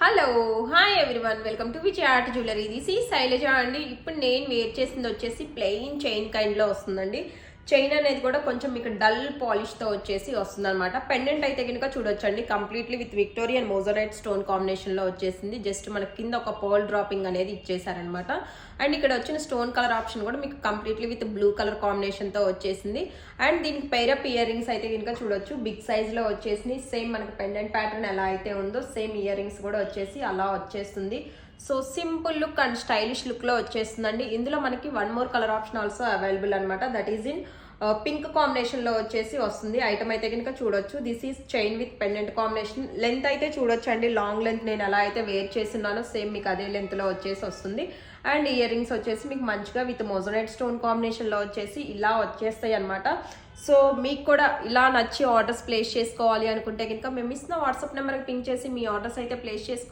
Hello hi everyone welcome to Vijay art jewellery. This ఈ శైలజ అండి. ఇప్పుడు నేను వేర్ చేసింది వచ్చేసి ప్లెయిన్ చైన్ కైండ్లో వస్తుందండి. చైన్ అనేది కూడా కొంచెం మీకు డల్ పాలిష్తో వచ్చేసి వస్తుంది అనమాట. పెండెంట్ అయితే కనుక చూడొచ్చండి, కంప్లీట్లీ విత్ విక్టోరియన్ మోజరైట్ స్టోన్ కాంబినేషన్లో వచ్చేసింది. జస్ట్ మనకి కింద ఒక పర్ల్ డ్రాపింగ్ అనేది ఇచ్చేసారనమాట. అండ్ ఇక్కడ వచ్చిన స్టోన్ కలర్ ఆప్షన్ కూడా మీకు కంప్లీట్లీ విత్ బ్లూ కలర్ కాంబినేషన్తో వచ్చేసింది. అండ్ దీనికి పైరప్ ఇయర్ రింగ్స్ అయితే కనుక చూడొచ్చు, బిగ్ సైజ్లో వచ్చేసింది. సేమ్ మనకి పెండెంట్ ప్యాటర్న్ ఎలా అయితే ఉందో సేమ్ ఇయర్ రింగ్స్ కూడా వచ్చేసి అలా వచ్చేస్తుంది. So simple look and stylish లుక్లో వచ్చేస్తుందండి. ఇందులో మనకి one more colour option also available అనమాట. దట్ ఈస్ ఇన్ పింక్ కాంబినేషన్లో వచ్చేసి వస్తుంది. ఐటమ్ అయితే కనుక చూడొచ్చు. This is chain with pendant combination. Length అయితే చూడొచ్చు అండి, లాంగ్ లెంత్ నేను ఎలా అయితే వేర్ చేస్తున్నానో సేమ్ మీకు అదే లెంత్లో వచ్చేసి వస్తుంది. అండ్ ఇయర్ రింగ్స్ వచ్చేసి మీకు మంచిగా విత్ మోజోనైట్ స్టోన్ కాంబినేషన్లో వచ్చేసి ఇలా వచ్చేస్తాయి అనమాట. సో మీకు కూడా ఇలా నచ్చి ఆర్డర్స్ ప్లేస్ చేసుకోవాలి అనుకుంటే కనుక మేము ఇస్తున్న వాట్సాప్ నెంబర్కి పింక్ చేసి మీ ఆర్డర్స్ అయితే ప్లేస్ చేసుకోవాలి.